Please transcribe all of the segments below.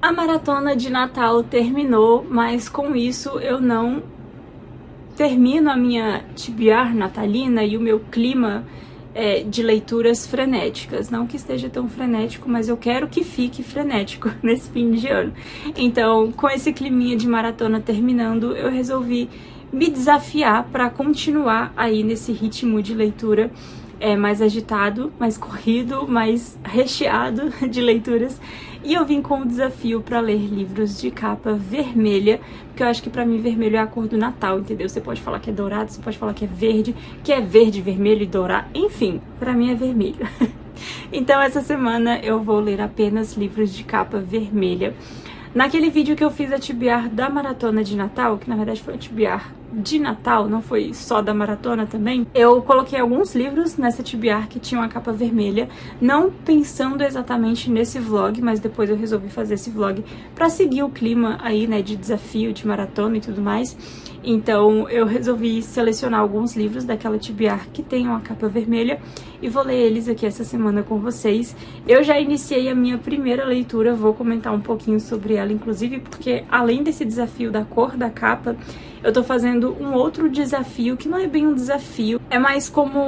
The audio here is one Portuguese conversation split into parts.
A maratona de Natal terminou, mas com isso eu não termino a minha TBR natalina e o meu clima de leituras frenéticas. Não que esteja tão frenético, mas eu quero que fique frenético nesse fim de ano. Então, com esse climinha de maratona terminando, eu resolvi me desafiar para continuar aí nesse ritmo de leitura mais agitado, mais corrido, mais recheado de leituras. E eu vim com o desafio para ler livros de capa vermelha, porque eu acho que pra mim vermelho é a cor do Natal, entendeu? Você pode falar que é dourado, você pode falar que é verde, vermelho e dourado, enfim, pra mim é vermelho. Então essa semana eu vou ler apenas livros de capa vermelha. Naquele vídeo que eu fiz a TBR da maratona de Natal, que na verdade foi a TBR de Natal, não foi só da maratona também, eu coloquei alguns livros nessa TBR que tinham a capa vermelha, não pensando exatamente nesse vlog, mas depois eu resolvi fazer esse vlog pra seguir o clima aí, né, de desafio, de maratona e tudo mais. Então eu resolvi selecionar alguns livros daquela TBR que tenham a capa vermelha e vou ler eles aqui essa semana com vocês. Eu já iniciei a minha primeira leitura, vou comentar um pouquinho sobre ela, inclusive porque além desse desafio da cor da capa, eu tô fazendo um outro desafio, que não é bem um desafio, é mais como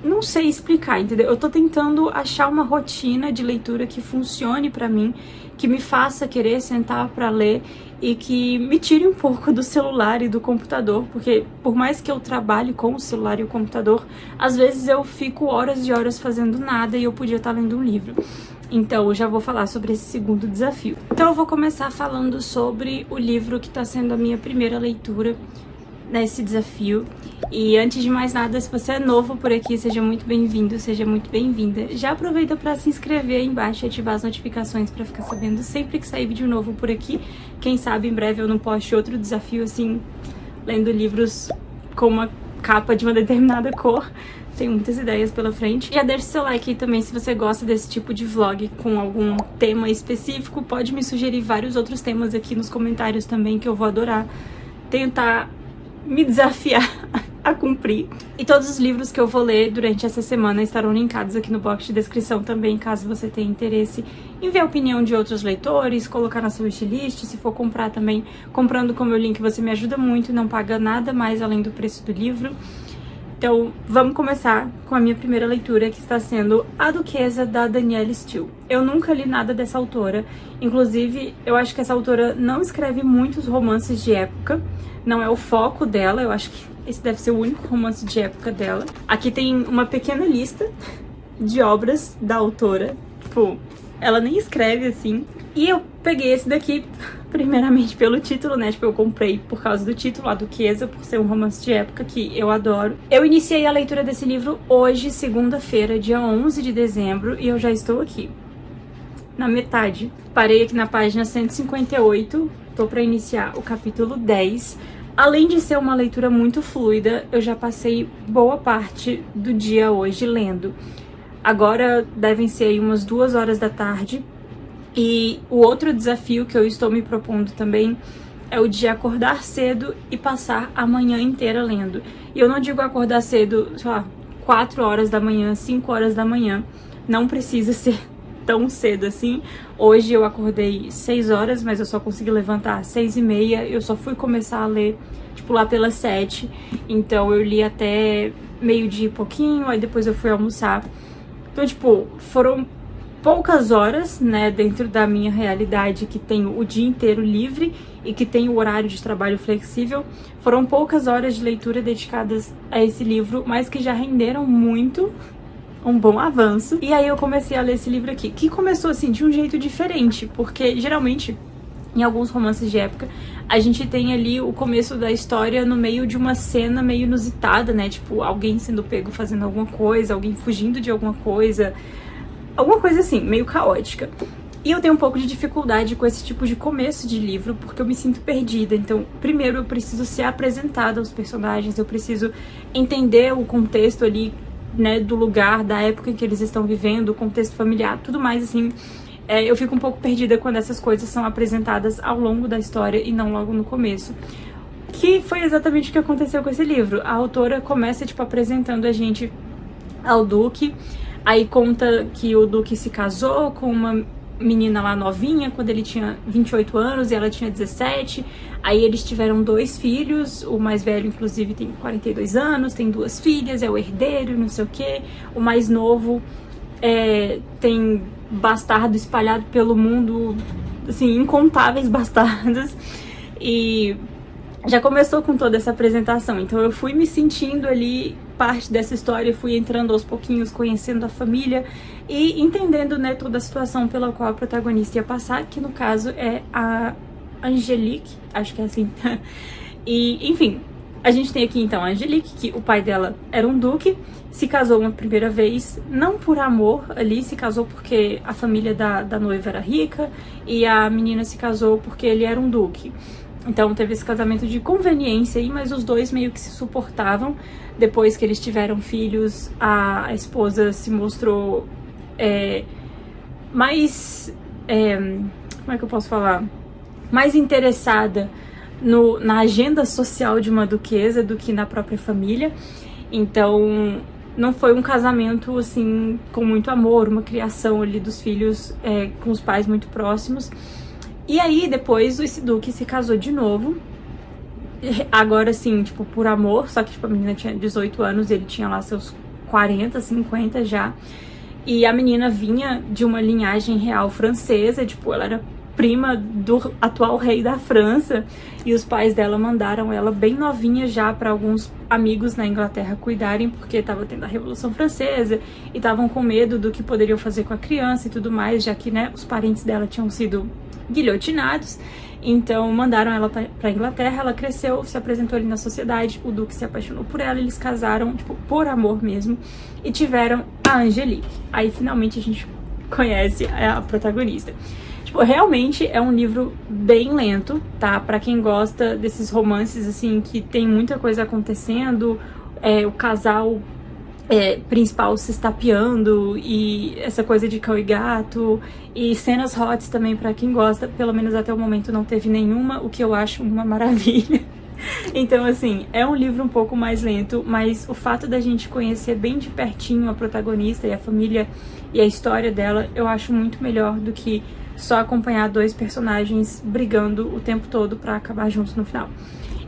não sei explicar, entendeu? Eu tô tentando achar uma rotina de leitura que funcione pra mim, que me faça querer sentar pra ler e que me tire um pouco do celular e do computador, porque por mais que eu trabalhe com o celular e o computador, às vezes eu fico horas e horas fazendo nada e eu podia estar lendo um livro. Então eu já vou falar sobre esse segundo desafio. Então eu vou começar falando sobre o livro que tá sendo a minha primeira leitura nesse desafio. E antes de mais nada, se você é novo por aqui, seja muito bem-vindo, seja muito bem-vinda. Já aproveita para se inscrever aí embaixo e ativar as notificações para ficar sabendo sempre que sair vídeo novo por aqui. Quem sabe em breve eu não poste outro desafio assim, lendo livros com uma capa de uma determinada cor. Tenho muitas ideias pela frente. Já deixa seu like aí também se você gosta desse tipo de vlog com algum tema específico. Pode me sugerir vários outros temas aqui nos comentários também, que eu vou adorar tentar me desafiar a cumprir. E todos os livros que eu vou ler durante essa semana estarão linkados aqui no box de descrição também, caso você tenha interesse em ver a opinião de outros leitores, colocar na sua wishlist, se for comprar também, comprando com o meu link você me ajuda muito, não paga nada mais além do preço do livro. Então, vamos começar com a minha primeira leitura, que está sendo A Duquesa, da Danielle Steel. Eu nunca li nada dessa autora, inclusive, eu acho que essa autora não escreve muitos romances de época, não é o foco dela, eu acho que esse deve ser o único romance de época dela. Aqui tem uma pequena lista de obras da autora, tipo, ela nem escreve assim. E eu peguei esse daqui, primeiramente pelo título, né? Tipo, eu comprei por causa do título, A Duquesa, por ser um romance de época que eu adoro. Eu iniciei a leitura desse livro hoje, segunda-feira, dia 11 de dezembro, e eu já estou aqui, na metade. Parei aqui na página 158, tô pra iniciar o capítulo 10. Além de ser uma leitura muito fluida, eu já passei boa parte do dia hoje lendo. Agora devem ser aí umas 2 horas da tarde. E o outro desafio que eu estou me propondo também é o de acordar cedo e passar a manhã inteira lendo. E eu não digo acordar cedo, sei lá, 4 horas da manhã, 5 horas da manhã. Não precisa ser tão cedo assim. Hoje eu acordei 6 horas, mas eu só consegui levantar às 6h30. Eu só fui começar a ler, tipo, lá pelas 7. Então eu li até meio-dia e pouquinho, aí depois eu fui almoçar. Então, tipo, foram poucas horas, né, dentro da minha realidade, que tenho o dia inteiro livre e que tenho o horário de trabalho flexível. Foram poucas horas de leitura dedicadas a esse livro, mas que já renderam muito, um bom avanço. E aí eu comecei a ler esse livro aqui, que começou assim de um jeito diferente, porque geralmente em alguns romances de época a gente tem ali o começo da história no meio de uma cena meio inusitada, né, tipo alguém sendo pego fazendo alguma coisa, alguém fugindo de alguma coisa assim, meio caótica. E eu tenho um pouco de dificuldade com esse tipo de começo de livro, porque eu me sinto perdida. Então, primeiro eu preciso ser apresentada aos personagens, eu preciso entender o contexto ali, né, do lugar, da época em que eles estão vivendo, o contexto familiar, tudo mais assim. Eu fico um pouco perdida quando essas coisas são apresentadas ao longo da história e não logo no começo. Que foi exatamente o que aconteceu com esse livro. A autora começa, tipo, apresentando a gente ao Duque. Aí conta que o Duque se casou com uma menina lá novinha, quando ele tinha 28 anos e ela tinha 17. Aí eles tiveram 2 filhos, o mais velho inclusive tem 42 anos, tem 2 filhas, é o herdeiro, não sei o quê. O mais novo tem bastardo espalhado pelo mundo, assim, incontáveis bastardos. E já começou com toda essa apresentação, então eu fui me sentindo ali parte dessa história, fui entrando aos pouquinhos, conhecendo a família e entendendo, né, toda a situação pela qual a protagonista ia passar, que no caso é a Angelique, acho que é assim. E, enfim, a gente tem aqui então a Angelique, que o pai dela era um duque, se casou uma primeira vez, não por amor ali, se casou porque a família da noiva era rica, e a menina se casou porque ele era um duque. Então teve esse casamento de conveniência aí, mas os dois meio que se suportavam. Depois que eles tiveram filhos, a esposa se mostrou mais... como é que eu posso falar? Mais interessada na agenda social de uma duquesa do que na própria família. Então não foi um casamento assim com muito amor, uma criação ali dos filhos com os pais muito próximos. E aí depois esse duque se casou de novo, agora assim, tipo, por amor, só que tipo, a menina tinha 18 anos e ele tinha lá seus 40, 50 já. E a menina vinha de uma linhagem real francesa, tipo, ela era prima do atual rei da França, e os pais dela mandaram ela bem novinha já para alguns amigos na Inglaterra cuidarem, porque estava tendo a Revolução Francesa e estavam com medo do que poderiam fazer com a criança e tudo mais, já que, né, os parentes dela tinham sido guilhotinados. Então mandaram ela pra Inglaterra, ela cresceu, se apresentou ali na sociedade, o duque se apaixonou por ela, eles casaram, tipo, por amor mesmo, e tiveram a Angelique. Aí finalmente a gente conhece a protagonista. Tipo, realmente é um livro bem lento, tá? Pra quem gosta desses romances, assim, que tem muita coisa acontecendo, o casal principal se estapeando, e essa coisa de cão e gato, e cenas hot também pra quem gosta. Pelo menos até o momento não teve nenhuma, o que eu acho uma maravilha. Então, assim, é um livro um pouco mais lento, mas o fato da gente conhecer bem de pertinho a protagonista e a família e a história dela, eu acho muito melhor do que só acompanhar 2 personagens brigando o tempo todo pra acabar juntos no final.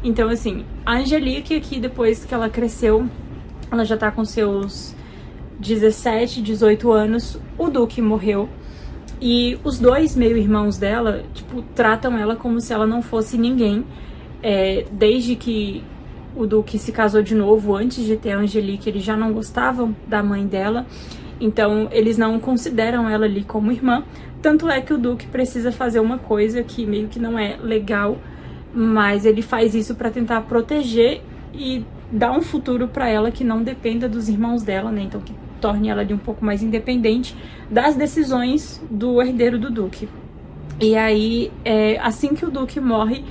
Então, assim, a Angelique aqui, depois que ela cresceu, ela já tá com seus 17, 18 anos, o Duque morreu, e os 2 meio-irmãos dela, tipo, tratam ela como se ela não fosse ninguém. Desde que o Duque se casou de novo, antes de ter a Angelique, eles já não gostavam da mãe dela, então eles não consideram ela ali como irmã. Tanto é que o Duque precisa fazer uma coisa que meio que não é legal, mas ele faz isso pra tentar proteger e dar um futuro pra ela que não dependa dos irmãos dela, né? Então que torne ela ali um pouco mais independente das decisões do herdeiro do Duque. E aí, assim que o Duque morre,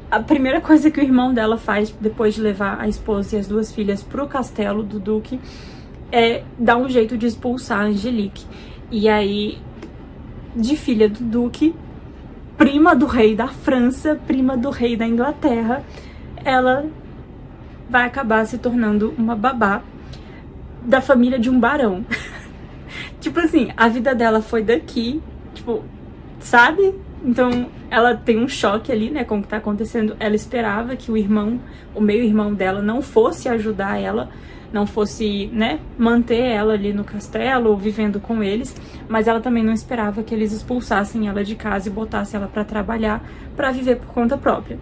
a primeira coisa que o irmão dela faz, depois de levar a esposa e as 2 filhas pro castelo do Duque, é dar um jeito de expulsar a Angelique. E aí, de filha do Duque, prima do rei da França, prima do rei da Inglaterra, ela vai acabar se tornando uma babá da família de um barão. Tipo assim, a vida dela foi daqui, tipo, sabe? Então ela tem um choque ali, né, com o que tá acontecendo. Ela esperava que o meio-irmão dela não fosse ajudar ela, não fosse, né, manter ela ali no castelo, vivendo com eles, mas ela também não esperava que eles expulsassem ela de casa e botassem ela pra trabalhar, pra viver por conta própria.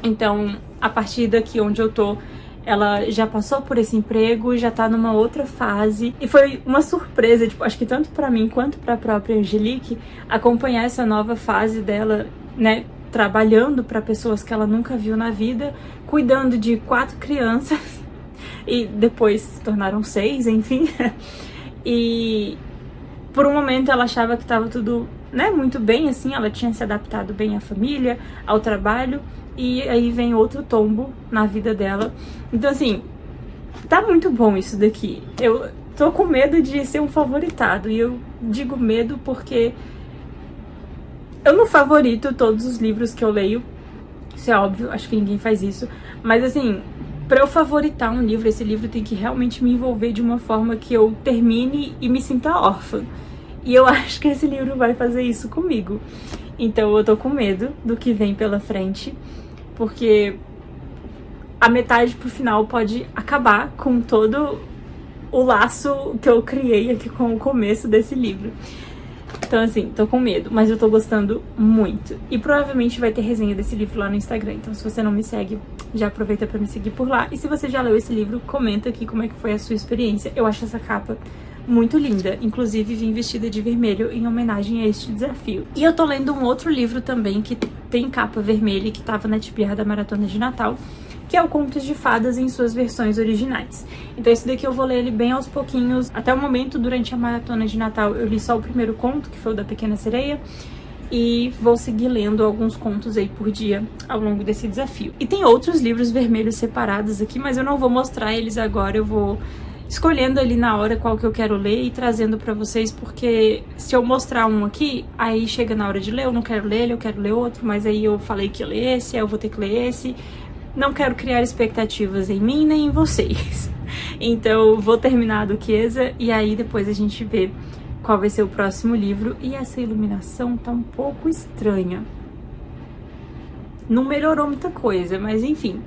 Então, a partir daqui onde eu tô, ela já passou por esse emprego, já tá numa outra fase, e foi uma surpresa, tipo, acho que tanto pra mim quanto pra própria Angelique, acompanhar essa nova fase dela, né, trabalhando pra pessoas que ela nunca viu na vida, cuidando de 4 crianças, e depois se tornaram 6, enfim. E por um momento ela achava que tava tudo, né, muito bem, assim, ela tinha se adaptado bem à família, ao trabalho, e aí vem outro tombo na vida dela. Então, assim, tá muito bom isso daqui. Eu tô com medo de ser um favoritado, e eu digo medo porque eu não favorito todos os livros que eu leio, isso é óbvio, acho que ninguém faz isso, mas assim, pra eu favoritar um livro, esse livro tem que realmente me envolver de uma forma que eu termine e me sinta órfã. E eu acho que esse livro vai fazer isso comigo. Então eu tô com medo do que vem pela frente, porque a metade pro final pode acabar com todo o laço que eu criei aqui com o começo desse livro. Então assim, tô com medo, mas eu tô gostando muito. E provavelmente vai ter resenha desse livro lá no Instagram, então se você não me segue, já aproveita pra me seguir por lá. E se você já leu esse livro, comenta aqui como é que foi a sua experiência. Eu acho essa capa muito linda, inclusive vim vestida de vermelho em homenagem a este desafio. E eu tô lendo um outro livro também que tem capa vermelha, que tava na TBR da Maratona de Natal, que é o Contos de Fadas em suas versões originais. Então esse daqui eu vou ler ele bem aos pouquinhos. Até o momento, durante a Maratona de Natal, eu li só o primeiro conto, que foi o da Pequena Sereia, e vou seguir lendo alguns contos aí por dia ao longo desse desafio. E tem outros livros vermelhos separados aqui, mas eu não vou mostrar eles agora, eu vou escolhendo ali na hora qual que eu quero ler e trazendo pra vocês, porque se eu mostrar um aqui, aí chega na hora de ler, eu não quero ler ele, eu quero ler outro, mas aí eu falei que ia ler esse, aí eu vou ter que ler esse. Não quero criar expectativas em mim nem em vocês. Então vou terminar a Duquesa e aí depois a gente vê qual vai ser o próximo livro. E essa iluminação tá um pouco estranha. Não melhorou muita coisa, mas enfim.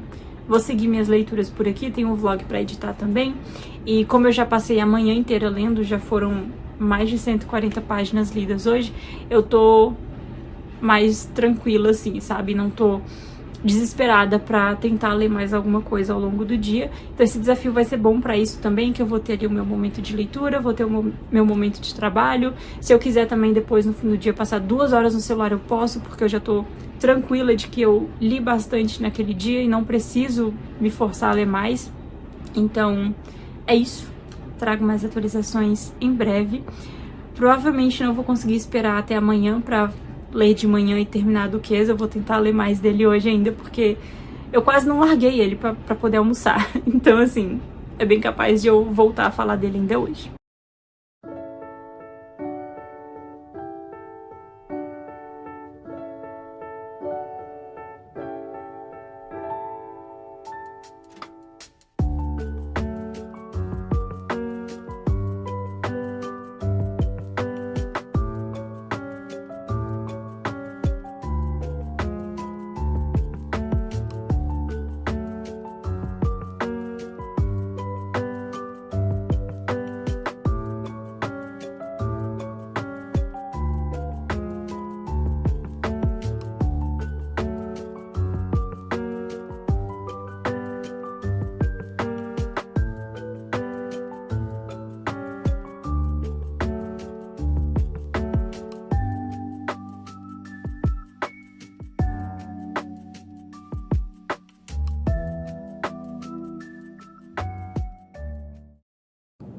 Vou seguir minhas leituras por aqui, tem um vlog pra editar também. E como eu já passei a manhã inteira lendo, já foram mais de 140 páginas lidas hoje, eu tô mais tranquila assim, sabe? Não tô desesperada pra tentar ler mais alguma coisa ao longo do dia. Então esse desafio vai ser bom pra isso também, que eu vou ter ali o meu momento de leitura, vou ter o meu momento de trabalho. Se eu quiser também depois, no fim do dia, passar 2 horas no celular, eu posso, porque eu já tô tranquila de que eu li bastante naquele dia e não preciso me forçar a ler mais. Então é isso. Trago mais atualizações em breve. Provavelmente não vou conseguir esperar até amanhã pra ler de manhã e terminar a Duquesa. Eu vou tentar ler mais dele hoje ainda, porque eu quase não larguei ele pra poder almoçar. Então, assim, é bem capaz de eu voltar a falar dele ainda hoje.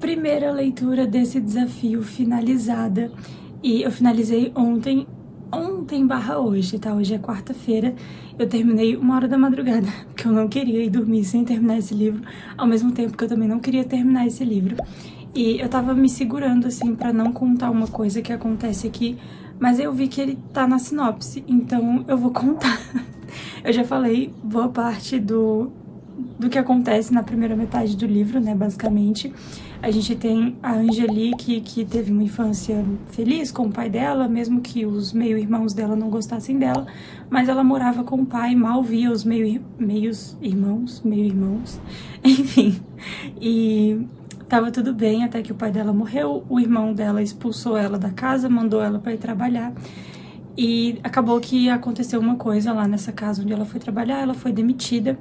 Primeira leitura desse desafio finalizada, e eu finalizei ontem barra hoje, tá? Hoje é quarta-feira, eu terminei 1h da madrugada, porque eu não queria ir dormir sem terminar esse livro, ao mesmo tempo que eu também não queria terminar esse livro. E eu tava me segurando, assim, pra não contar uma coisa que acontece aqui, mas eu vi que ele tá na sinopse, então eu vou contar. Eu já falei boa parte do que acontece na primeira metade do livro, né, basicamente. A gente tem a Angelique, que teve uma infância feliz com o pai dela, mesmo que os meio-irmãos dela não gostassem dela, mas ela morava com o pai, mal via os meio-irmãos, enfim. E tava tudo bem até que o pai dela morreu, o irmão dela expulsou ela da casa, mandou ela pra ir trabalhar. E acabou que aconteceu uma coisa lá nessa casa onde ela foi trabalhar, ela foi demitida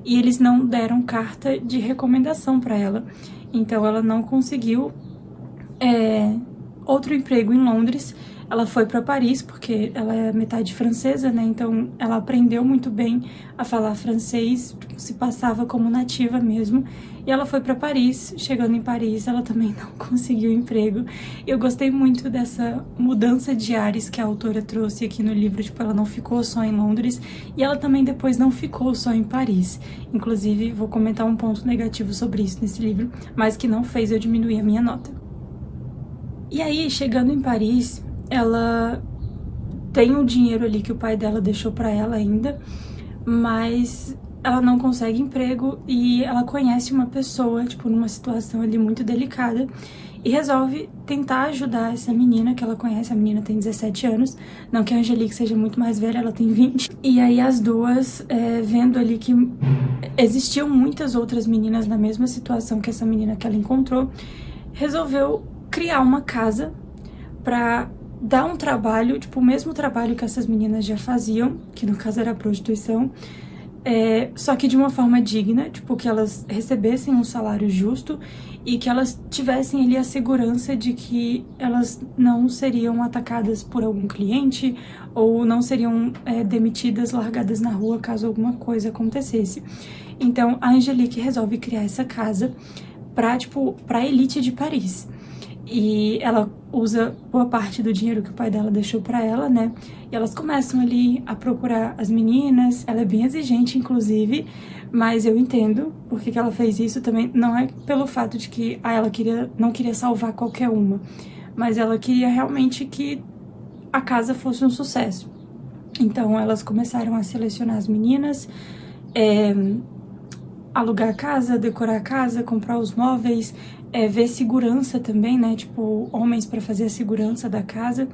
e eles não deram carta de recomendação para ela. Então ela não conseguiu outro emprego em Londres. Ela foi para Paris, porque ela é metade francesa, né? Então ela aprendeu muito bem a falar francês, se passava como nativa mesmo. E ela foi para Paris. Chegando em Paris, ela também não conseguiu emprego. Eu gostei muito dessa mudança de ares que a autora trouxe aqui no livro. Tipo, ela não ficou só em Londres e ela também depois não ficou só em Paris. Inclusive, vou comentar um ponto negativo sobre isso nesse livro, mas que não fez eu diminuir a minha nota. E aí, chegando em Paris, ela tem o dinheiro ali que o pai dela deixou pra ela ainda, mas ela não consegue emprego e ela conhece uma pessoa, tipo, numa situação ali muito delicada, e resolve tentar ajudar essa menina que ela conhece. A menina tem 17 anos, não que a Angelique seja muito mais velha, ela tem 20. E aí as duas, vendo ali que existiam muitas outras meninas na mesma situação que essa menina que ela encontrou, resolveu criar uma casa pra dar um trabalho, tipo, o mesmo trabalho que essas meninas já faziam, que no caso era a prostituição, só que de uma forma digna, tipo, que elas recebessem um salário justo e que elas tivessem ali a segurança de que elas não seriam atacadas por algum cliente ou não seriam demitidas, largadas na rua caso alguma coisa acontecesse. Então a Angelique resolve criar essa casa pra elite de Paris. E ela usa boa parte do dinheiro que o pai dela deixou pra ela, né? E elas começam ali a procurar as meninas. Ela é bem exigente, inclusive, mas eu entendo porque que ela fez isso também. Não é pelo fato de que ela não queria salvar qualquer uma, mas ela queria realmente que a casa fosse um sucesso. Então elas começaram a selecionar as meninas, alugar a casa, decorar a casa, comprar os móveis, ver segurança também, né? Tipo, homens pra fazer a segurança da casa.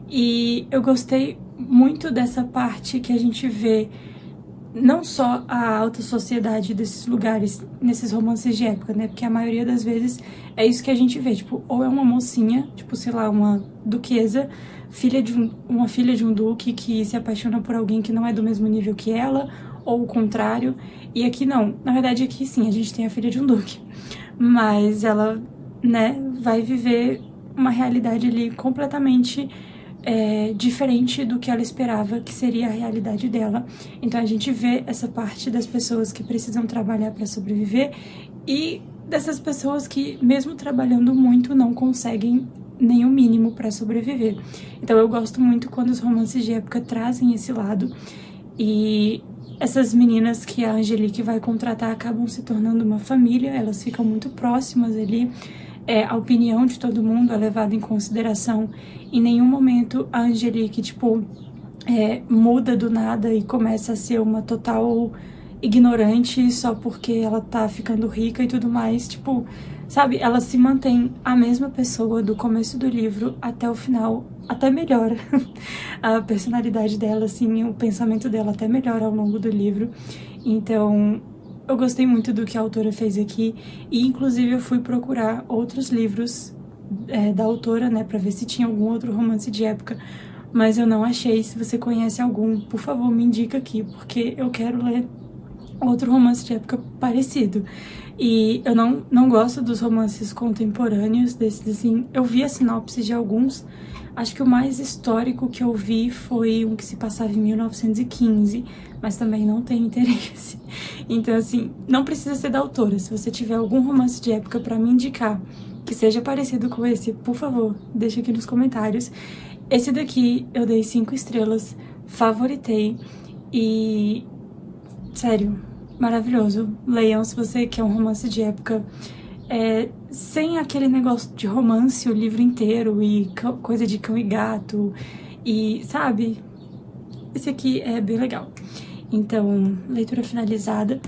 E eu gostei muito dessa parte que a gente vê não só a alta sociedade desses lugares, nesses romances de época, né? Porque a maioria das vezes é isso que a gente vê, tipo, ou é uma mocinha, tipo, sei lá, uma duquesa, uma filha de um duque que se apaixona por alguém que não é do mesmo nível que ela, ou o contrário. E aqui não. Na verdade, aqui sim, a gente tem a filha de um duque. Mas ela, né, vai viver uma realidade ali completamente diferente do que ela esperava que seria a realidade dela. Então a gente vê essa parte das pessoas que precisam trabalhar para sobreviver e dessas pessoas que, mesmo trabalhando muito, não conseguem nem o mínimo para sobreviver. Então eu gosto muito quando os romances de época trazem esse lado. E essas meninas que a Angelique vai contratar acabam se tornando uma família, elas ficam muito próximas ali. A opinião de todo mundo é levada em consideração. Em nenhum momento a Angelique, tipo, muda do nada e começa a ser uma total ignorante só porque ela tá ficando rica e tudo mais. Tipo, sabe, ela se mantém a mesma pessoa do começo do livro até o final, até melhora. A personalidade dela, assim, o pensamento dela até melhora ao longo do livro. Então eu gostei muito do que a autora fez aqui e, inclusive, eu fui procurar outros livros da autora, né, pra ver se tinha algum outro romance de época, mas eu não achei. Se você conhece algum, por favor, me indica aqui, porque eu quero ler outro romance de época parecido. E eu não gosto dos romances contemporâneos, desses assim. Eu vi a sinopse de alguns, acho que o mais histórico que eu vi foi um que se passava em 1915, mas também não tenho interesse. Então, assim, não precisa ser da autora. Se você tiver algum romance de época pra me indicar que seja parecido com esse, por favor, deixa aqui nos comentários. Esse daqui eu dei 5 estrelas, favoritei e, sério, maravilhoso. Leiam se você quer um romance de época sem aquele negócio de romance o livro inteiro e coisa de cão e gato e, sabe? Esse aqui é bem legal. Então, leitura finalizada.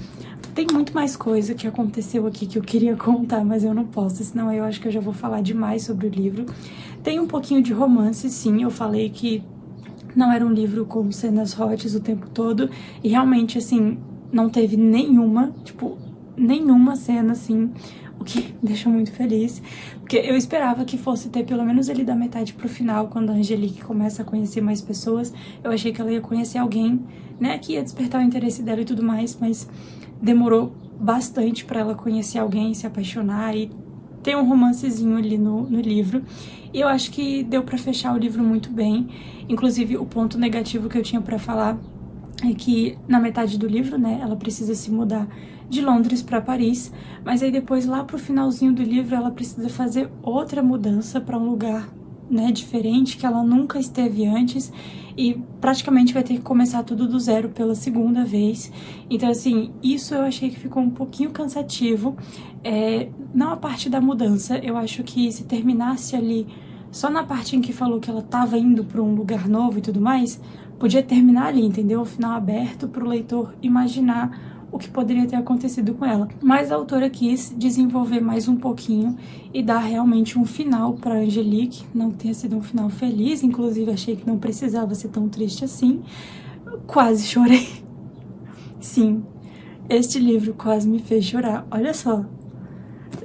Tem muito mais coisa que aconteceu aqui que eu queria contar, mas eu não posso, senão eu acho que eu já vou falar demais sobre o livro. Tem um pouquinho de romance, sim. Eu falei que não era um livro com cenas hot o tempo todo, e realmente, assim, não teve nenhuma, tipo, nenhuma cena, assim, o que me deixou muito feliz, porque eu esperava que fosse ter pelo menos ali da metade pro final, quando a Angelique começa a conhecer mais pessoas. Eu achei que ela ia conhecer alguém, né, que ia despertar o interesse dela e tudo mais, mas demorou bastante pra ela conhecer alguém, se apaixonar e ter um romancezinho ali no livro. E eu acho que deu pra fechar o livro muito bem. Inclusive, o ponto negativo que eu tinha pra falar é que na metade do livro, né, ela precisa se mudar de Londres para Paris, mas aí depois, lá pro finalzinho do livro, ela precisa fazer outra mudança para um lugar, né, diferente, que ela nunca esteve antes, e praticamente vai ter que começar tudo do zero pela segunda vez. Então, assim, isso eu achei que ficou um pouquinho cansativo. Não a parte da mudança, eu acho que se terminasse ali só na parte em que falou que ela tava indo para um lugar novo e tudo mais, podia terminar ali, entendeu? O final aberto para o leitor imaginar o que poderia ter acontecido com ela. Mas a autora quis desenvolver mais um pouquinho e dar realmente um final para Angelique. Não tenha sido um final feliz, inclusive achei que não precisava ser tão triste assim. Quase chorei. Sim, este livro quase me fez chorar. Olha só,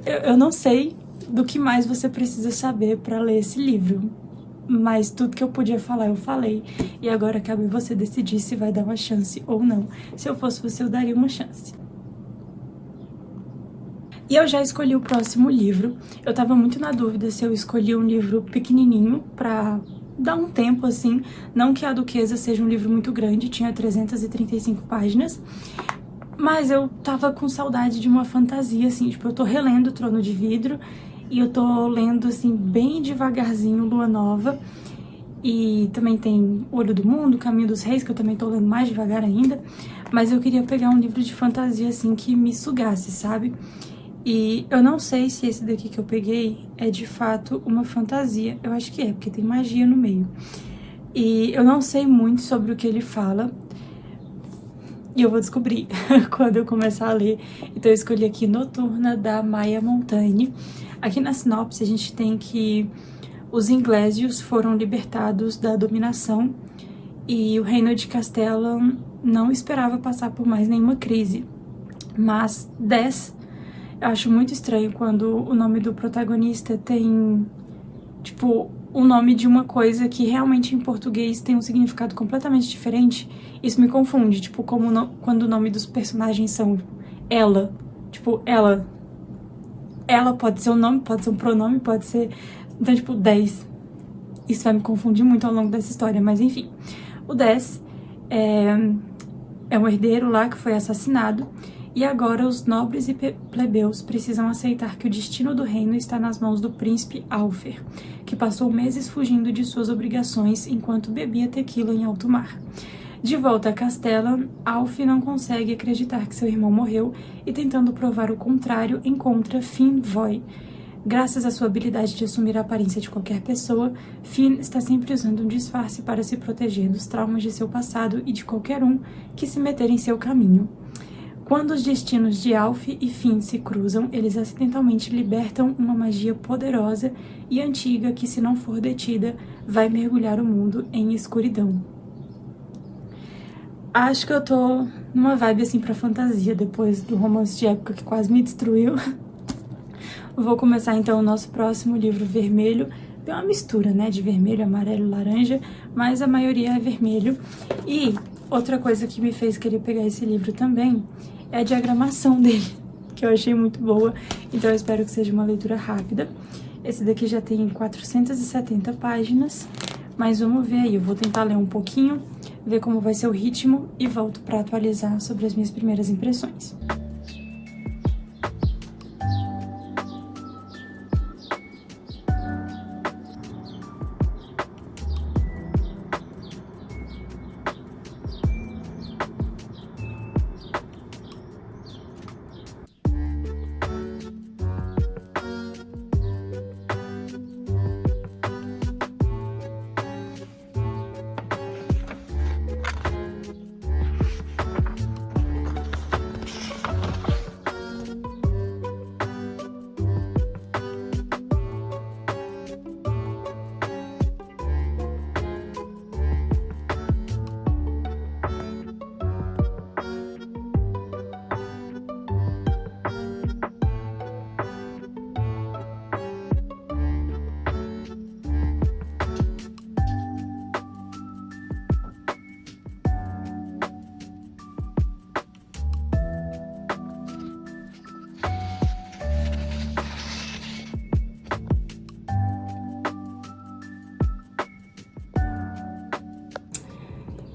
eu não sei do que mais você precisa saber para ler esse livro, mas tudo que eu podia falar eu falei, e agora cabe você decidir se vai dar uma chance ou não. Se eu fosse você, eu daria uma chance. E eu já escolhi o próximo livro. Eu tava muito na dúvida se eu escolhi um livro pequenininho pra dar um tempo, assim. Não que a Duquesa seja um livro muito grande, tinha 335 páginas, mas eu tava com saudade de uma fantasia, assim, tipo, eu tô relendo Trono de Vidro, e eu tô lendo, assim, bem devagarzinho Lua Nova. E também tem Olho do Mundo, Caminho dos Reis, que eu também tô lendo mais devagar ainda. Mas eu queria pegar um livro de fantasia, assim, que me sugasse, sabe? E eu não sei se esse daqui que eu peguei é de fato uma fantasia. Eu acho que é, porque tem magia no meio. E eu não sei muito sobre o que ele fala. E eu vou descobrir quando eu começar a ler. Então eu escolhi aqui Noturna, da Maya Montaigne. Aqui na sinopse a gente tem que os inglésios foram libertados da dominação e o reino de Castellan não esperava passar por mais nenhuma crise. Mas Des, eu acho muito estranho quando o nome do protagonista tem, tipo, o nome de uma coisa que realmente em português tem um significado completamente diferente. Isso me confunde, tipo, quando o nome dos personagens são ela, tipo, ela pode ser um nome, pode ser um pronome, pode ser... Então, tipo, 10. Isso vai me confundir muito ao longo dessa história, mas enfim. O 10 é um herdeiro lá que foi assassinado, e agora os nobres e plebeus precisam aceitar que o destino do reino está nas mãos do príncipe Alfer, que passou meses fugindo de suas obrigações enquanto bebia tequila em alto mar. De volta a Castellan, Alf não consegue acreditar que seu irmão morreu e, tentando provar o contrário, encontra Finn Voy. Graças à sua habilidade de assumir a aparência de qualquer pessoa, Finn está sempre usando um disfarce para se proteger dos traumas de seu passado e de qualquer um que se meter em seu caminho. Quando os destinos de Alf e Finn se cruzam, eles acidentalmente libertam uma magia poderosa e antiga que, se não for detida, vai mergulhar o mundo em escuridão. Acho que eu tô numa vibe assim pra fantasia, depois do romance de época que quase me destruiu. Vou começar então o nosso próximo livro, Vermelho. Tem uma mistura, né, de vermelho, amarelo, laranja, mas a maioria é vermelho. E outra coisa que me fez querer pegar esse livro também é a diagramação dele, que eu achei muito boa, então eu espero que seja uma leitura rápida. Esse daqui já tem 470 páginas, mas vamos ver aí, eu vou tentar ler um pouquinho, ver como vai ser o ritmo e volto para atualizar sobre as minhas primeiras impressões.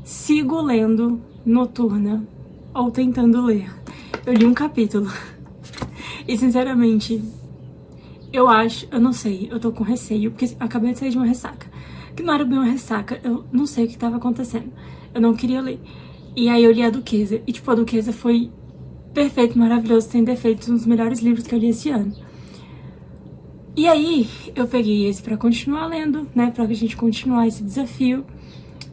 Sigo lendo Noturna, ou tentando ler. Eu li um capítulo. E, sinceramente, eu não sei, eu tô com receio, porque acabei de sair de uma ressaca. Que não era bem uma ressaca, eu não sei o que tava acontecendo. Eu não queria ler. E aí eu li a Duquesa, e tipo, a Duquesa foi perfeito, maravilhoso, sem defeitos, um dos melhores livros que eu li esse ano. E aí, eu peguei esse pra continuar lendo, né, pra gente continuar esse desafio.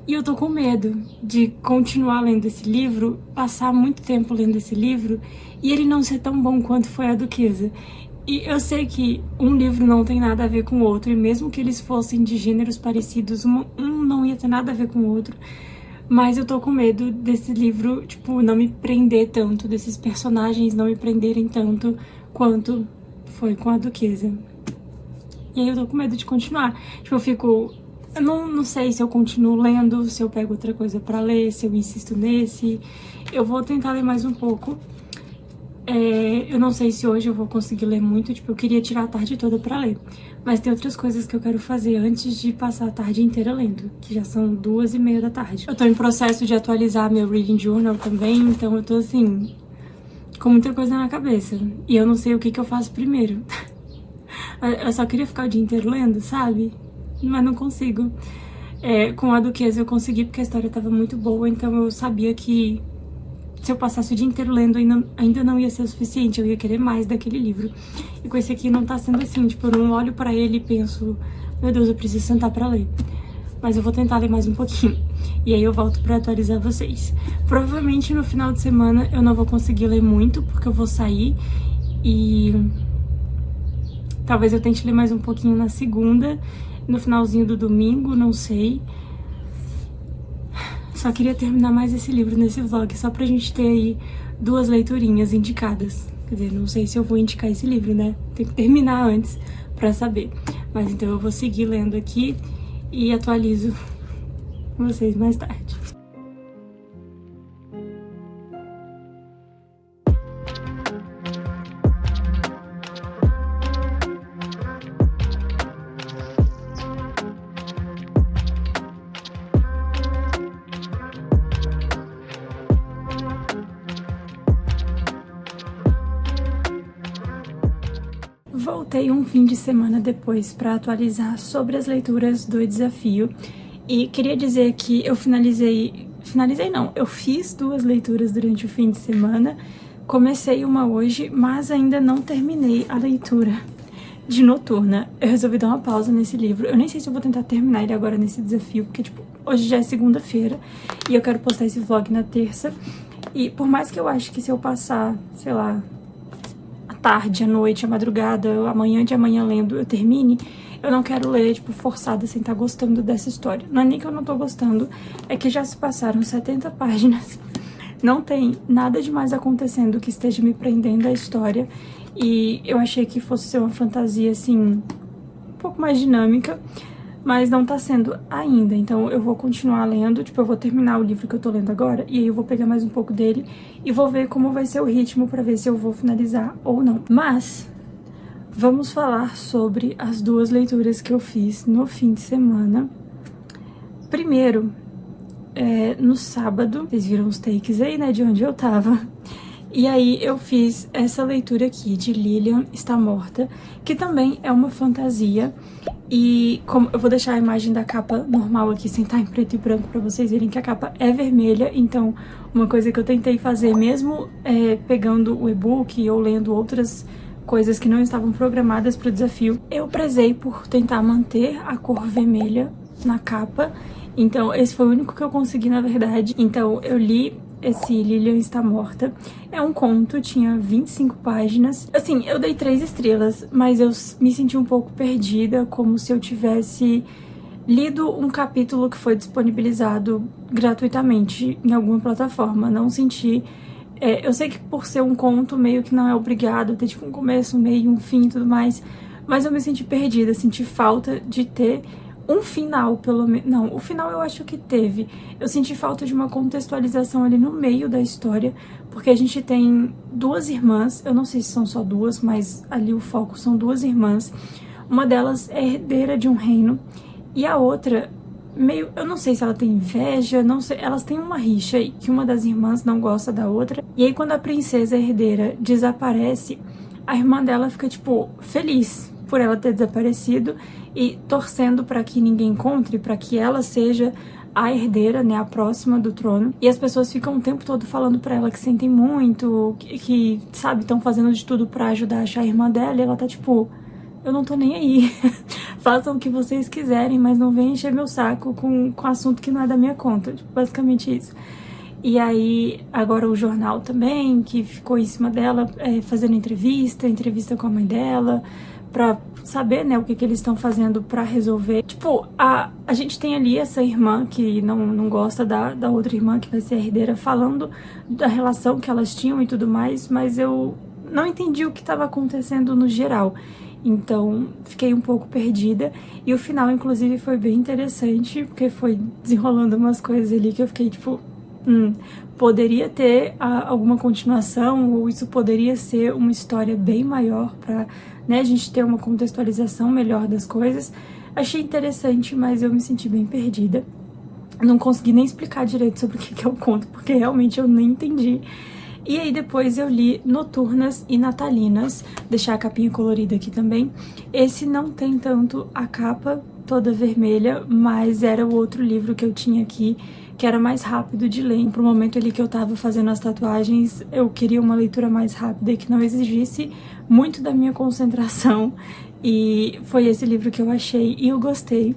E eu tô com medo de continuar lendo esse livro, passar muito tempo lendo esse livro, e ele não ser tão bom quanto foi a Duquesa. E eu sei que um livro não tem nada a ver com o outro, e mesmo que eles fossem de gêneros parecidos, um não ia ter nada a ver com o outro. Mas eu tô com medo desse livro, tipo, não me prender tanto, desses personagens não me prenderem tanto quanto foi com a Duquesa. E aí eu tô com medo de continuar. Tipo, eu fico... Eu não sei se eu continuo lendo, se eu pego outra coisa pra ler, se eu insisto nesse. Eu vou tentar ler mais um pouco. Eu não sei se hoje eu vou conseguir ler muito, tipo, eu queria tirar a tarde toda pra ler. Mas tem outras coisas que eu quero fazer antes de passar a tarde inteira lendo, que já são 2h30 da tarde. Eu tô em processo de atualizar meu Reading Journal também, então eu tô assim, com muita coisa na cabeça. E eu não sei o que eu faço primeiro. Eu só queria ficar o dia inteiro lendo, sabe? Mas não consigo. Com a Duquesa eu consegui porque a história tava muito boa, então eu sabia que se eu passasse o dia inteiro lendo ainda não ia ser o suficiente, eu ia querer mais daquele livro. E com esse aqui não tá sendo assim, tipo, eu não olho pra ele e penso, meu Deus, eu preciso sentar pra ler. Mas eu vou tentar ler mais um pouquinho. E aí eu volto pra atualizar vocês. Provavelmente no final de semana eu não vou conseguir ler muito, porque eu vou sair e... talvez eu tente ler mais um pouquinho na segunda, no finalzinho do domingo, não sei. Só queria terminar mais esse livro nesse vlog, só pra gente ter aí 2 leiturinhas indicadas. Quer dizer, não sei se eu vou indicar esse livro, né? Tem que terminar antes pra saber. Mas então eu vou seguir lendo aqui e atualizo vocês mais tarde. Voltei um fim de semana depois para atualizar sobre as leituras do desafio e queria dizer que eu eu fiz 2 leituras durante o fim de semana, comecei uma hoje, mas ainda não terminei a leitura de Noturna. Eu resolvi dar uma pausa nesse livro, eu nem sei se eu vou tentar terminar ele agora nesse desafio, porque tipo, hoje já é segunda-feira e eu quero postar esse vlog na terça, e por mais que eu ache que se eu passar, sei lá, tarde, à noite, à madrugada, amanhã de amanhã lendo, eu termine, eu não quero ler, tipo, forçada sem estar gostando dessa história. Não é nem que eu não tô gostando, é que já se passaram 70 páginas. Não tem nada demais acontecendo que esteja me prendendo à história. E eu achei que fosse ser uma fantasia, assim, um pouco mais dinâmica, mas não tá sendo ainda. Então eu vou continuar lendo, tipo, eu vou terminar o livro que eu tô lendo agora, e aí eu vou pegar mais um pouco dele e vou ver como vai ser o ritmo pra ver se eu vou finalizar ou não. Mas vamos falar sobre as 2 leituras que eu fiz no fim de semana. Primeiro, no sábado, vocês viram os takes aí, né, de onde eu tava. E aí eu fiz essa leitura aqui de Lilian Está Morta, que também é uma fantasia. E como eu vou deixar a imagem da capa normal aqui, sem estar em preto e branco, pra vocês verem que a capa é vermelha. Então, uma coisa que eu tentei fazer, mesmo pegando o e-book ou lendo outras coisas que não estavam programadas para o desafio, eu prezei por tentar manter a cor vermelha na capa. Então, esse foi o único que eu consegui, na verdade. Então, eu li esse Lilian Está Morta. É um conto, tinha 25 páginas. Assim, eu dei 3 estrelas, mas eu me senti um pouco perdida, como se eu tivesse lido um capítulo que foi disponibilizado gratuitamente em alguma plataforma. Não senti... eu sei que por ser um conto, meio que não é obrigado ter tipo um começo, um meio, um fim e tudo mais, mas eu me senti perdida, senti falta de ter um final, pelo menos. Não, o final eu acho que teve. Eu senti falta de uma contextualização ali no meio da história, porque a gente tem 2 irmãs, eu não sei se são só 2, mas ali o foco são 2 irmãs. Uma delas é herdeira de um reino, e a outra, meio, eu não sei se ela tem inveja, não sei, elas têm uma rixa aí, que uma das irmãs não gosta da outra, e aí quando a princesa herdeira desaparece, a irmã dela fica, tipo, feliz por ela ter desaparecido e torcendo para que ninguém encontre, para que ela seja a herdeira, né, a próxima do trono. E as pessoas ficam o tempo todo falando pra ela que sentem muito, que sabe, estão fazendo de tudo pra ajudar a achar a irmã dela, e ela tá tipo, eu não tô nem aí. Façam o que vocês quiserem, mas não venham encher meu saco com assunto que não é da minha conta. Tipo, basicamente isso. E aí, agora o jornal também, que ficou em cima dela, fazendo entrevista com a mãe dela, pra saber, né, o que eles estão fazendo pra resolver. Tipo, a gente tem ali essa irmã que não gosta da outra irmã que vai ser a herdeira, falando da relação que elas tinham e tudo mais, mas eu não entendi o que estava acontecendo no geral. Então, fiquei um pouco perdida. E o final, inclusive, foi bem interessante, porque foi desenrolando umas coisas ali que eu fiquei, tipo, poderia ter alguma continuação, ou isso poderia ser uma história bem maior pra, né, a gente ter uma contextualização melhor das coisas. Achei interessante, mas eu me senti bem perdida. Não consegui nem explicar direito sobre o que é o conto, porque realmente eu nem entendi. E aí depois eu li Noturnas e Natalinas, deixar a capinha colorida aqui também. Esse não tem tanto a capa toda vermelha, mas era o outro livro que eu tinha aqui, que era mais rápido de ler. Pro momento ali que eu tava fazendo as tatuagens, eu queria uma leitura mais rápida e que não exigisse muito da minha concentração. E foi esse livro que eu achei e eu gostei.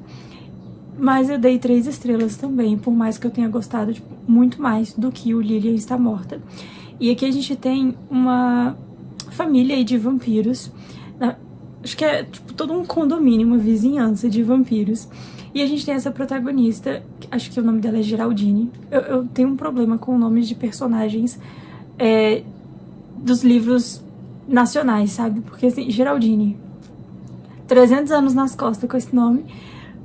Mas eu dei 3 estrelas também, por mais que eu tenha gostado, tipo, muito mais do que o Lilian Está Morta. E aqui a gente tem uma família aí de vampiros. Acho que é tipo todo um condomínio, uma vizinhança de vampiros. E a gente tem essa protagonista, acho que o nome dela é Geraldine. Eu tenho um problema com nomes de personagens dos livros nacionais, sabe? Porque assim, Geraldine, 300 anos nas costas com esse nome.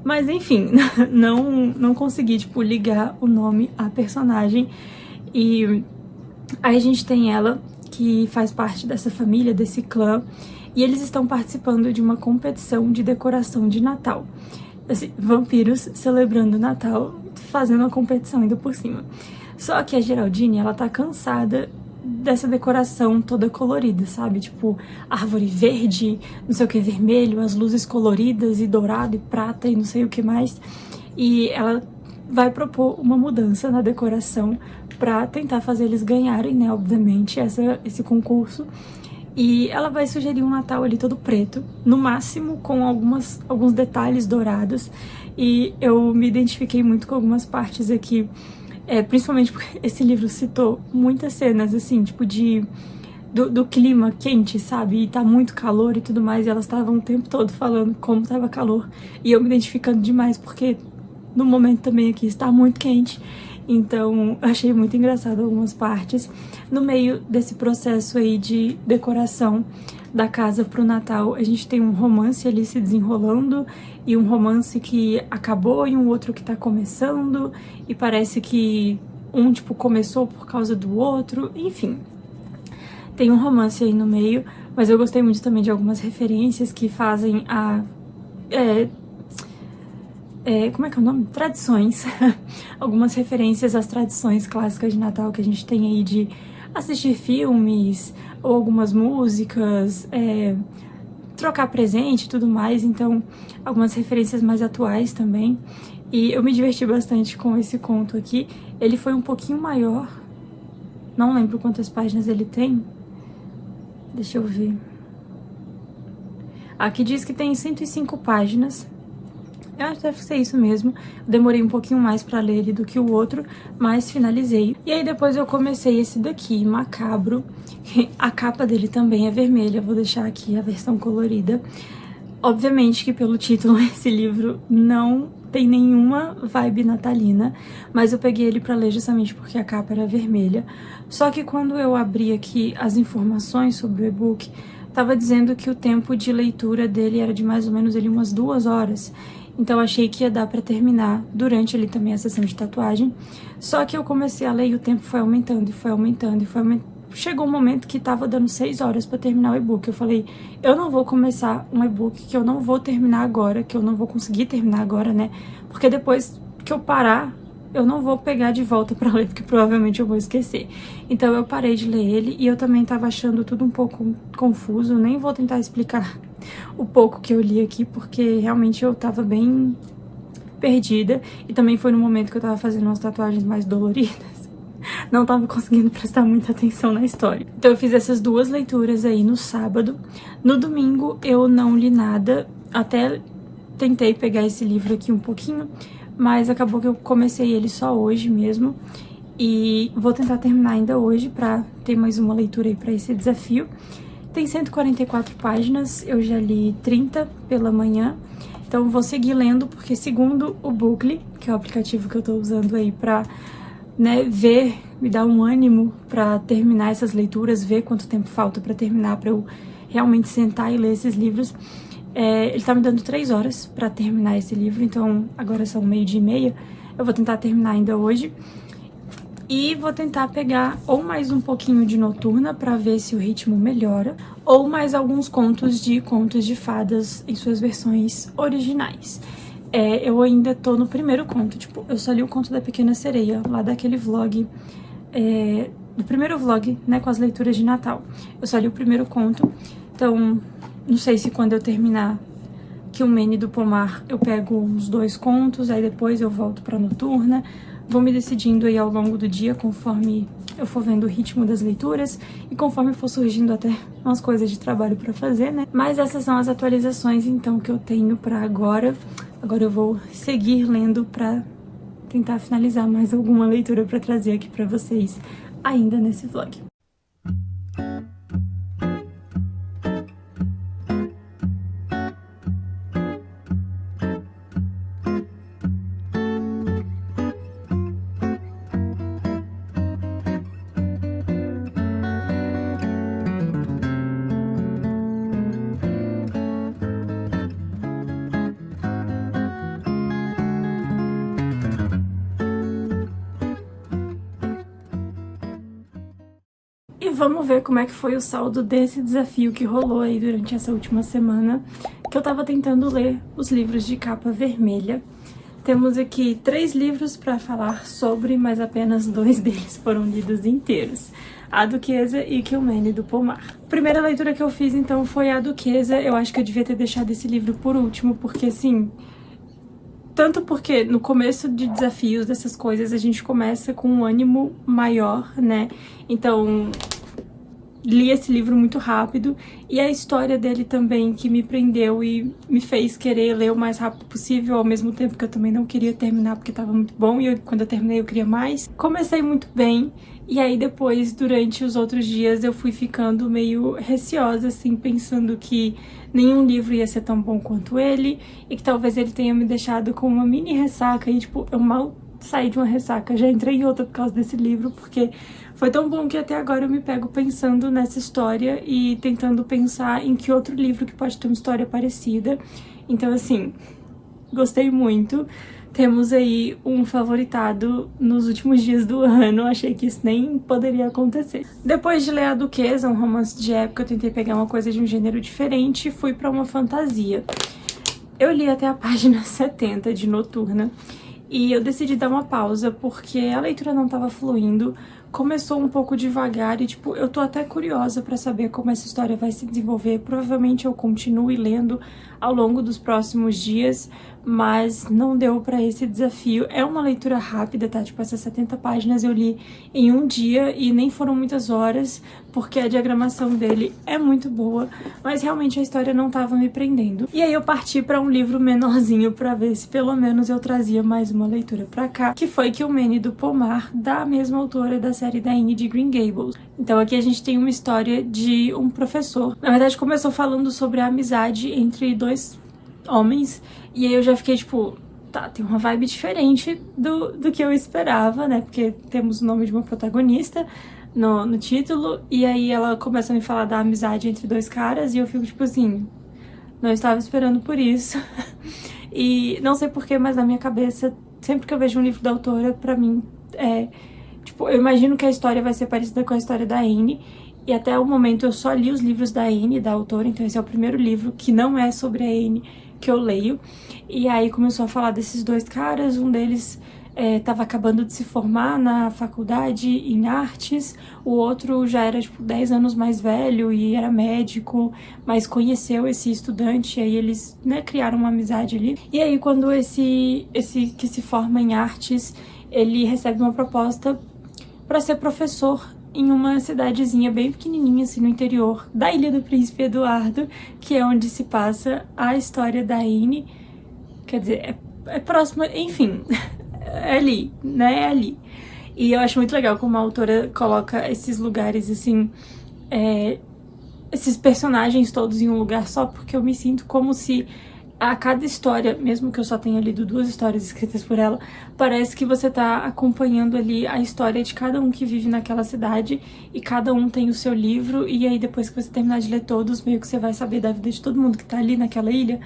Mas enfim, não consegui, tipo, ligar o nome à personagem. E aí a gente tem ela, que faz parte dessa família, desse clã, e eles estão participando de uma competição de decoração de Natal. Assim, vampiros celebrando o Natal, fazendo uma competição ainda por cima. Só que a Geraldine, ela tá cansada dessa decoração toda colorida, sabe? Tipo, árvore verde, não sei o que, vermelho, as luzes coloridas e dourado e prata e não sei o que mais. E ela vai propor uma mudança na decoração pra tentar fazer eles ganharem, né, obviamente, esse concurso. E ela vai sugerir um Natal ali todo preto, no máximo com alguns detalhes dourados. E eu me identifiquei muito com algumas partes aqui, principalmente porque esse livro citou muitas cenas, assim, tipo do clima quente, sabe? E tá muito calor e tudo mais, e elas estavam o tempo todo falando como tava calor. E eu me identificando demais, porque no momento também aqui está muito quente. Então, achei muito engraçado algumas partes. No meio desse processo aí de decoração da casa pro Natal, a gente tem um romance ali se desenrolando, e um romance que acabou e um outro que tá começando, e parece que um, tipo, começou por causa do outro, enfim. Tem um romance aí no meio, mas eu gostei muito também de algumas referências que fazem como é que é o nome? Tradições. Algumas referências às tradições clássicas de Natal que a gente tem aí de assistir filmes, ou algumas músicas, trocar presente e tudo mais. Então, algumas referências mais atuais também. E eu me diverti bastante com esse conto aqui. Ele foi um pouquinho maior. Não lembro quantas páginas ele tem. Deixa eu ver. Aqui diz que tem 105 páginas. Eu acho que deve ser isso mesmo. Eu demorei um pouquinho mais pra ler ele do que o outro, mas finalizei. E aí depois eu comecei esse daqui, Macabro. A capa dele também é vermelha, vou deixar aqui a versão colorida. Obviamente que pelo título esse livro não tem nenhuma vibe natalina, mas eu peguei ele pra ler justamente porque a capa era vermelha. Só que quando eu abri aqui as informações sobre o e-book, tava dizendo que o tempo de leitura dele era de mais ou menos ali umas 2 horas. Então eu achei que ia dar pra terminar durante ali também a sessão de tatuagem. Só que eu comecei a ler e o tempo foi aumentando e foi aumentando e foi aumentando. Chegou um momento que tava dando 6 horas pra terminar o e-book. Eu falei, eu não vou começar um e-book que eu não vou terminar agora, que eu não vou conseguir terminar agora, né? Porque depois que eu parar, eu não vou pegar de volta pra ler, porque provavelmente eu vou esquecer. Então eu parei de ler ele e eu também tava achando tudo um pouco confuso. Nem vou tentar explicar o pouco que eu li aqui, porque realmente eu tava bem perdida. E também foi no momento que eu tava fazendo umas tatuagens mais doloridas. não tava conseguindo prestar muita atenção na história. Então eu fiz essas 2 leituras aí no sábado. No domingo eu não li nada, até tentei pegar esse livro aqui um pouquinho, mas acabou que eu comecei ele só hoje mesmo. E vou tentar terminar ainda hoje pra ter mais uma leitura aí pra esse desafio. Tem 144 páginas, eu já li 30 pela manhã. Então vou seguir lendo, porque segundo o Bookly, que é o aplicativo que eu tô usando aí pra, né, ver, me dar um ânimo pra terminar essas leituras, ver quanto tempo falta pra terminar, pra eu realmente sentar e ler esses livros. Ele tá me dando 3 horas pra terminar esse livro, então agora são 12:30. Eu vou tentar terminar ainda hoje. E vou tentar pegar ou mais um pouquinho de Noturna pra ver se o ritmo melhora, ou mais alguns contos de fadas em suas versões originais. Eu ainda tô no primeiro conto, tipo, eu só li o conto da Pequena Sereia, lá daquele vlog, do primeiro vlog, né, com as leituras de Natal. Eu só li o primeiro conto, então não sei se quando eu terminar Que o Mene do Pomar eu pego uns 2 contos, aí depois eu volto pra Noturna. Vou me decidindo aí ao longo do dia, conforme eu for vendo o ritmo das leituras e conforme for surgindo até umas coisas de trabalho pra fazer, né? Mas essas são as atualizações, então, que eu tenho pra agora. Agora eu vou seguir lendo pra tentar finalizar mais alguma leitura pra trazer aqui pra vocês ainda nesse vlog. E vamos ver como é que foi o saldo desse desafio que rolou aí durante essa última semana, que eu tava tentando ler os livros de capa vermelha. Temos aqui 3 livros pra falar sobre, mas apenas 2 deles foram lidos inteiros. A Duquesa e Que o Mene do Pomar. A primeira leitura que eu fiz, então, foi a Duquesa. Eu acho que eu devia ter deixado esse livro por último, porque, assim... Tanto porque no começo de desafios, dessas coisas, a gente começa com um ânimo maior, né? Então, li esse livro muito rápido e a história dele também que me prendeu e me fez querer ler o mais rápido possível, ao mesmo tempo que eu também não queria terminar porque tava muito bom e quando eu terminei eu queria mais. Comecei muito bem e aí depois, durante os outros dias, eu fui ficando meio receosa, assim, pensando que nenhum livro ia ser tão bom quanto ele e que talvez ele tenha me deixado com uma mini ressaca e, tipo, eu mal saí de uma ressaca, já entrei em outra por causa desse livro, porque foi tão bom que até agora eu me pego pensando nessa história e tentando pensar em que outro livro que pode ter uma história parecida. Então, assim, gostei muito. Temos aí um favoritado nos últimos dias do ano, achei que isso nem poderia acontecer. Depois de ler A Duquesa, um romance de época, eu tentei pegar uma coisa de um gênero diferente e fui pra uma fantasia. Eu li até a página 70 de Noturna e eu decidi dar uma pausa porque a leitura não estava fluindo, começou um pouco devagar e, tipo, eu tô até curiosa pra saber como essa história vai se desenvolver. Provavelmente eu continue lendo ao longo dos próximos dias, mas não deu pra esse desafio. É uma leitura rápida, tá? Tipo, essas 70 páginas eu li em um dia e nem foram muitas horas, porque a diagramação dele é muito boa, mas realmente a história não tava me prendendo. E aí eu parti pra um livro menorzinho pra ver se pelo menos eu trazia mais uma leitura pra cá, que foi Que o Mene do Pomar, da mesma autora da série da Anne de Green Gables. Então aqui a gente tem uma história de um professor. Na verdade começou falando sobre a amizade entre 2 homens, e aí eu já fiquei tipo, tá, tem uma vibe diferente do que eu esperava, né, porque temos o nome de uma protagonista no título, e aí ela começa a me falar da amizade entre 2 caras, e eu fico tipo assim, não estava esperando por isso. E não sei porquê, mas na minha cabeça, sempre que eu vejo um livro da autora, pra mim, tipo, eu imagino que a história vai ser parecida com a história da Anne, e até o momento eu só li os livros da Anne, da autora, então esse é o primeiro livro que não é sobre a Anne que eu leio. E aí começou a falar desses 2 caras, um deles tava acabando de se formar na faculdade em artes, o outro já era, tipo, 10 anos mais velho e era médico, mas conheceu esse estudante, e aí eles, né, criaram uma amizade ali. E aí quando esse que se forma em artes, ele recebe uma proposta para ser professor em uma cidadezinha bem pequenininha, assim, no interior da Ilha do Príncipe Eduardo, que é onde se passa a história da Anne. Quer dizer, é próximo, enfim, é ali, né, é ali. E eu acho muito legal como a autora coloca esses lugares, assim, esses personagens todos em um lugar só, porque eu me sinto como se a cada história, mesmo que eu só tenha lido 2 histórias escritas por ela, parece que você tá acompanhando ali a história de cada um que vive naquela cidade, e cada um tem o seu livro, e aí depois que você terminar de ler todos, meio que você vai saber da vida de todo mundo que tá ali naquela ilha.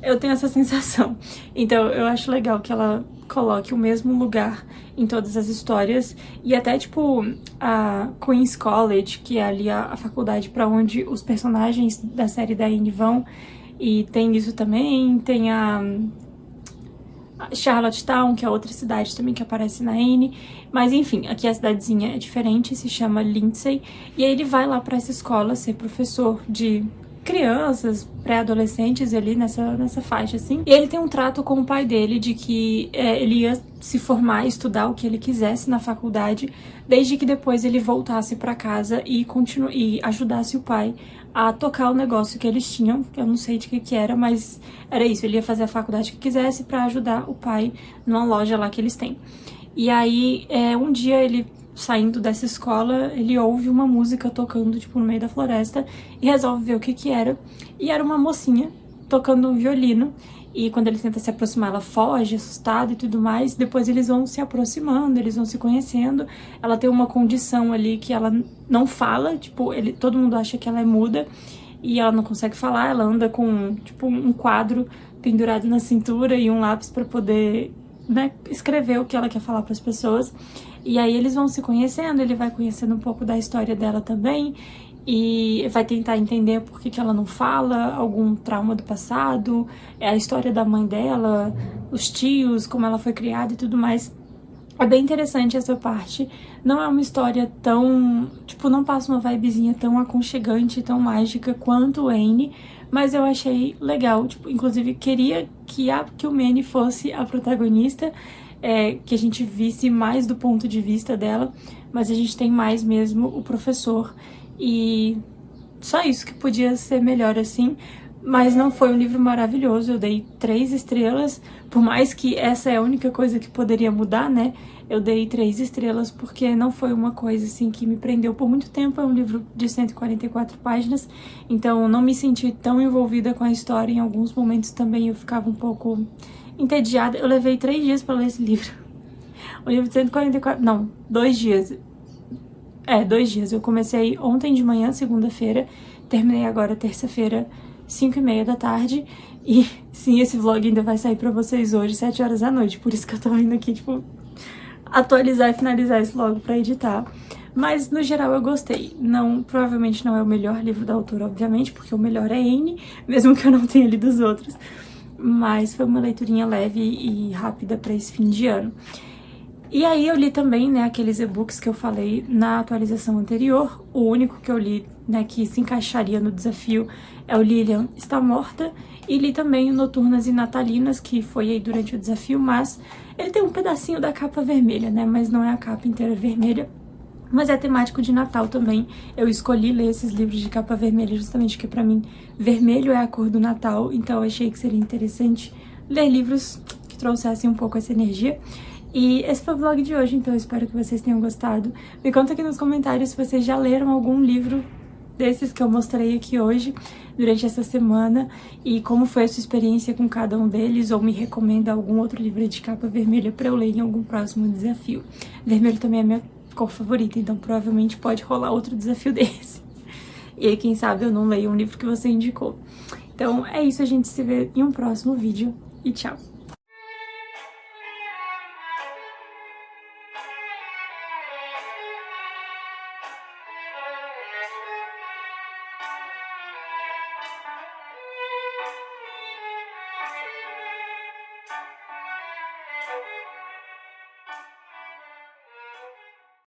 Eu tenho essa sensação. Então eu acho legal que ela coloque o mesmo lugar em todas as histórias, e até tipo a Queen's College, que é ali a faculdade para onde os personagens da série da Anne vão, e tem isso também. Tem a Charlottetown, que é outra cidade também que aparece na Anne. Mas enfim, aqui a cidadezinha é diferente, se chama Lindsay. E aí ele vai lá pra essa escola ser professor de crianças, pré-adolescentes ali nessa faixa, assim. E ele tem um trato com o pai dele de que ele ia se formar, estudar o que ele quisesse na faculdade, desde que depois ele voltasse pra casa e ajudasse o pai a tocar o negócio que eles tinham, que eu não sei de que era, mas era isso, ele ia fazer a faculdade que quisesse pra ajudar o pai numa loja lá que eles têm. E aí, um dia ele, saindo dessa escola, ele ouve uma música tocando, tipo, no meio da floresta, e resolve ver o que era. E era uma mocinha tocando um violino, e quando ele tenta se aproximar, ela foge, assustada e tudo mais. Depois eles vão se aproximando, eles vão se conhecendo. Ela tem uma condição ali que ela não fala, tipo, todo mundo acha que ela é muda, e ela não consegue falar. Ela anda com, tipo, um quadro pendurado na cintura e um lápis pra poder, né, escrever o que ela quer falar pras pessoas. E aí eles vão se conhecendo, ele vai conhecendo um pouco da história dela também, e vai tentar entender por que ela não fala, algum trauma do passado, a história da mãe dela, os tios, como ela foi criada e tudo mais. É bem interessante essa parte. Não é uma história tão, tipo, não passa uma vibezinha tão aconchegante, tão mágica quanto Anne, mas eu achei legal. Tipo, inclusive queria que o Manny fosse a protagonista, que a gente visse mais do ponto de vista dela, mas a gente tem mais mesmo o professor. E só isso que podia ser melhor, assim. Mas não foi um livro maravilhoso, eu dei 3 estrelas, por mais que essa é a única coisa que poderia mudar, né? Eu dei 3 estrelas porque não foi uma coisa, assim, que me prendeu por muito tempo. É um livro de 144 páginas, então não me senti tão envolvida com a história. Em alguns momentos também eu ficava um pouco entediada. Eu levei 3 dias pra ler esse livro. Um livro de 144... Não, 2 dias. 2 dias. Eu comecei ontem de manhã, segunda-feira, terminei agora terça-feira, 5h30 da tarde, e sim, esse vlog ainda vai sair pra vocês hoje, 7 horas da noite, por isso que eu tô indo aqui, tipo, atualizar e finalizar isso logo pra editar. Mas, no geral, eu gostei. Não, provavelmente não é o melhor livro da autora, obviamente, porque o melhor é Anne, mesmo que eu não tenha lido os outros, mas foi uma leiturinha leve e rápida pra esse fim de ano. E aí eu li também, né, aqueles e-books que eu falei na atualização anterior. O único que eu li, né, que se encaixaria no desafio é o Lilian Está Morta. E li também o Noturnas e Natalinas, que foi aí durante o desafio, mas ele tem um pedacinho da capa vermelha, né, mas não é a capa inteira vermelha. Mas é temático de Natal também. Eu escolhi ler esses livros de capa vermelha justamente porque pra mim vermelho é a cor do Natal, então eu achei que seria interessante ler livros que trouxessem um pouco essa energia. E esse foi o vlog de hoje, então eu espero que vocês tenham gostado. Me conta aqui nos comentários se vocês já leram algum livro desses que eu mostrei aqui hoje, durante essa semana, e como foi a sua experiência com cada um deles, ou me recomenda algum outro livro de capa vermelha pra eu ler em algum próximo desafio. Vermelho também é minha cor favorita, então provavelmente pode rolar outro desafio desse. E aí, quem sabe eu não leio um livro que você indicou. Então é isso, a gente se vê em um próximo vídeo, e tchau!